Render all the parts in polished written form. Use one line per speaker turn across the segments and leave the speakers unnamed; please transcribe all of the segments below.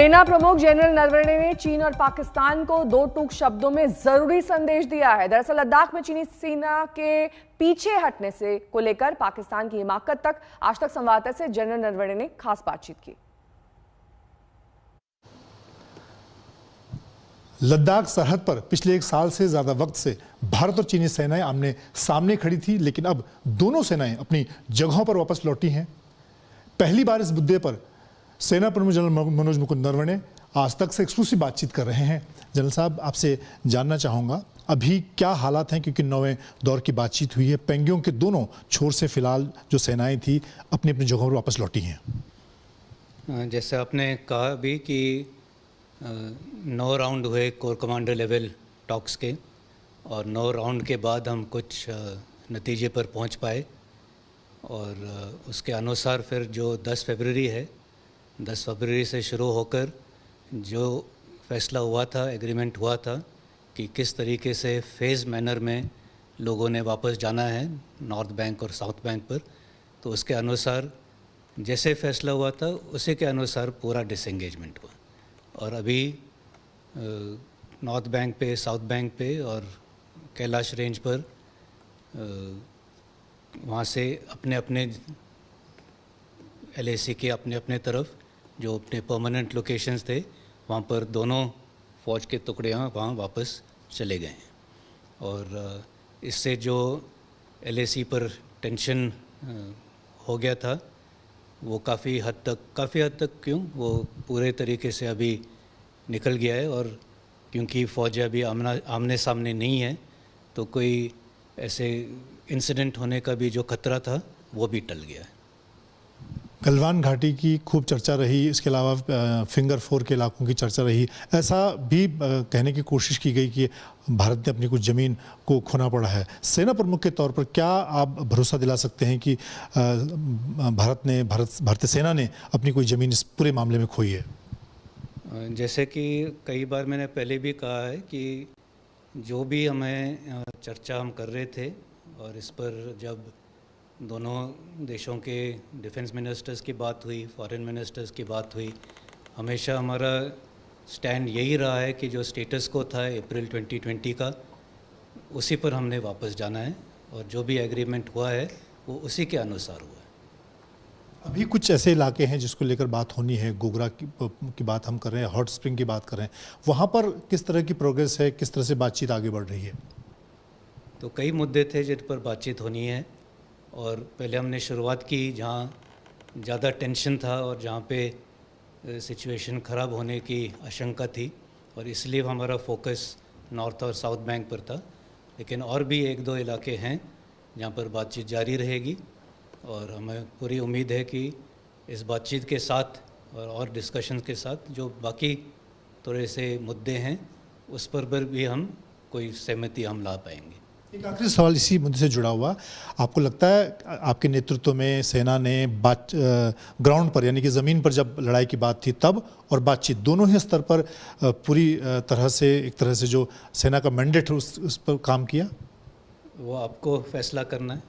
सेना प्रमुख जनरल नरवणे ने चीन और पाकिस्तान को दो टूक शब्दों में जरूरी संदेश दिया है। दरअसल लद्दाख में चीनी सेना के पीछे हटने से को लेकर पाकिस्तान की हिमाकत तक आज तक संवाददाता से जनरल नरवणे ने खास बातचीत की।
लद्दाख सरहद पर पिछले 1 साल से ज्यादा वक्त से भारत और चीनी सेनाएं आमने सामने खड़ी थी, लेकिन अब दोनों सेनाएं अपनी जगहों पर वापस लौटी हैं। पहली बार इस मुद्दे पर सेना प्रमुख जनरल मनोज मुकुंद नरवणे आज तक से एक्सक्लूसिव बातचीत कर रहे हैं। जनरल साहब, आपसे जानना चाहूँगा अभी क्या हालात हैं, क्योंकि 9वें दौर की बातचीत हुई है। पेंगोंग के दोनों छोर से फिलहाल जो सेनाएं थी अपनी अपनी जगहों पर वापस लौटी हैं।
जैसे आपने कहा अभी कि 9 राउंड हुए कोर कमांडर लेवल टॉक्स के, और 9 राउंड के बाद हम कुछ नतीजे पर पहुंच पाए, और उसके अनुसार फिर जो 10 फरवरी है, 10 फरवरी से शुरू होकर जो फैसला हुआ था, एग्रीमेंट हुआ था कि किस तरीके से फेज़ मैनर में लोगों ने वापस जाना है नॉर्थ बैंक और साउथ बैंक पर, तो उसके अनुसार जैसे फैसला हुआ था उसी के अनुसार पूरा डिसएंगेजमेंट हुआ। और अभी नॉर्थ बैंक पे, साउथ बैंक पे और कैलाश रेंज पर वहाँ से अपने अपने LAC के अपने अपने तरफ जो अपने परमानेंट लोकेशंस थे वहाँ पर दोनों फ़ौज के टुकड़ियाँ वहाँ वापस चले गए हैं। और इससे जो LAC पर टेंशन हो गया था वो काफ़ी हद तक क्यों वो पूरे तरीके से अभी निकल गया है। और क्योंकि फ़ौज अभी आमने सामने नहीं है तो कोई ऐसे इंसिडेंट होने का भी जो खतरा था वो भी टल गया है।
गलवान घाटी की खूब चर्चा रही, इसके अलावा फिंगर 4 के इलाकों की चर्चा रही। ऐसा भी कहने की कोशिश की गई कि भारत ने अपनी कुछ ज़मीन को खोना पड़ा है। सेना प्रमुख के तौर पर क्या आप भरोसा दिला सकते हैं कि भारतीय सेना ने अपनी कोई ज़मीन इस पूरे मामले में खोई है?
जैसे कि कई बार मैंने पहले भी कहा है कि जो भी हमें चर्चा हम कर रहे थे, और इस पर जब दोनों देशों के डिफेंस मिनिस्टर्स की बात हुई, फॉरेन मिनिस्टर्स की बात हुई, हमेशा हमारा स्टैंड यही रहा है कि जो स्टेटस को था अप्रैल 2020 का, उसी पर हमने वापस जाना है, और जो भी एग्रीमेंट हुआ है वो उसी के अनुसार हुआ है।
अभी कुछ ऐसे इलाके हैं जिसको लेकर बात होनी है, गोगरा की बात हम कर रहे हैं, हॉट स्प्रिंग की बात कर रहे हैं, वहाँ पर किस तरह की प्रोग्रेस है, किस तरह से बातचीत आगे बढ़ रही है?
तो कई मुद्दे थे जिन पर बातचीत होनी है, और पहले हमने शुरुआत की जहाँ ज़्यादा टेंशन था और जहाँ पे सिचुएशन ख़राब होने की आशंका थी, और इसलिए हमारा फोकस नॉर्थ और साउथ बैंक पर था। लेकिन और भी 1-2 इलाके हैं जहाँ पर बातचीत जारी रहेगी, और हमें पूरी उम्मीद है कि इस बातचीत के साथ और डिस्कशन के साथ जो बाकी थोड़े से मुद्दे हैं उस पर भी हम कोई सहमति हम ला पाएंगे।
एक आखिरी सवाल इसी मुद्दे से जुड़ा हुआ, आपको लगता है आपके नेतृत्व में सेना ने ग्राउंड पर यानी कि ज़मीन पर जब लड़ाई की बात थी तब और बातचीत दोनों ही स्तर पर पूरी तरह से जो सेना का मैंडेट है उस पर काम किया?
वो आपको फैसला करना है।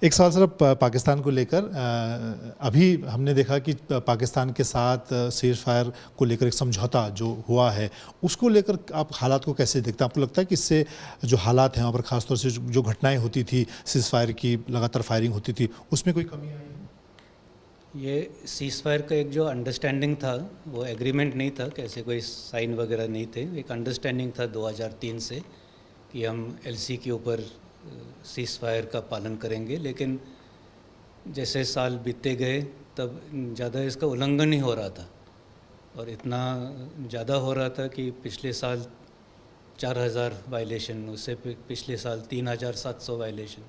एक सवाल सर पाकिस्तान को लेकर, अभी हमने देखा कि पाकिस्तान के साथ सीज़ फायर को लेकर एक समझौता जो हुआ है उसको लेकर आप हालात को कैसे देखते हैं? आपको लगता है कि इससे जो हालात हैं वहाँ पर ख़ासतौर से जो घटनाएं होती थी, सीज़ फायर की लगातार फायरिंग होती थी, उसमें कोई कमी आई?
ये सीज़ फायर का एक जो अंडरस्टैंडिंग था वो एग्रीमेंट नहीं था, कैसे कोई साइन वगैरह नहीं थे। एक अंडरस्टैंडिंग था 2003 से कि हम LC के ऊपर सीज़ फायर का पालन करेंगे। लेकिन जैसे साल बीतते गए तब ज़्यादा इसका उल्लंघन ही हो रहा था, और इतना ज़्यादा हो रहा था कि पिछले साल 4000 वायलेशन, उससे पिछले साल 3700 वायलेशन,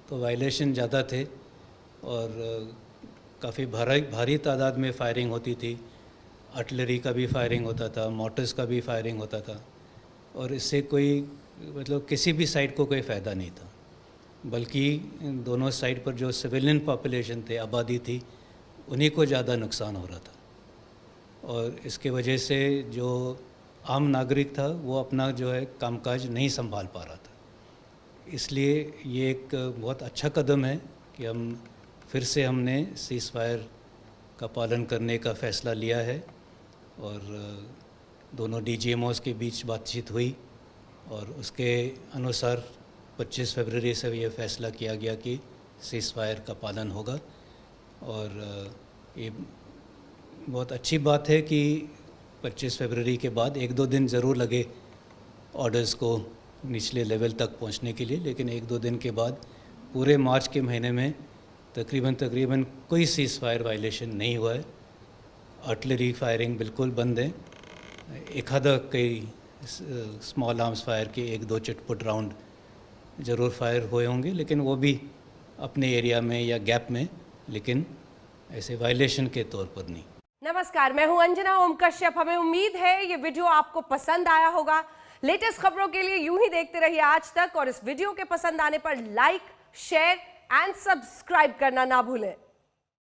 तो वायलेशन ज़्यादा थे, और काफ़ी भारी तादाद में फायरिंग होती थी। आर्टिलरी का भी फायरिंग होता था, मोटर्स का भी फायरिंग होता था, और इससे कोई मतलब किसी भी साइड को कोई फ़ायदा नहीं था, बल्कि दोनों साइड पर जो सिविलियन पॉपुलेशन थे, आबादी थी, उन्हीं को ज़्यादा नुकसान हो रहा था। और इसके वजह से जो आम नागरिक था वो अपना जो है कामकाज नहीं संभाल पा रहा था। इसलिए ये एक बहुत अच्छा कदम है कि हम फिर से हमने सीज़ फायर का पालन करने का फैसला लिया है और दोनों DGMOs के बीच बातचीत हुई और उसके अनुसार 25 फरवरी से ये फैसला किया गया कि सीज़ फायर का पालन होगा। और ये बहुत अच्छी बात है कि 25 फरवरी के बाद 1-2 दिन ज़रूर लगे ऑर्डर्स को निचले लेवल तक पहुंचने के लिए, लेकिन 1-2 दिन के बाद पूरे मार्च के महीने में तकरीबन कोई सीज़ फायर वायलेशन नहीं हुआ है। आर्टिलरी फायरिंग बिल्कुल बंद है। एक आधा कई स्मॉल आर्म्स फायर के 1-2 चिटपुट राउंड ज़रूर फायर हुए होंगे, लेकिन वो भी अपने एरिया में या गैप में, लेकिन ऐसे वायलेशन के तौर पर नहीं।
नमस्कार, मैं हूं अंजना ओम कश्यप। हमें उम्मीद है ये वीडियो आपको पसंद आया होगा। लेटेस्ट खबरों के लिए यूं ही देखते रहिए आज तक और इस वीडियो के पसंद आने पर लाइक, शेयर एंड सब्सक्राइब करना ना भूलें।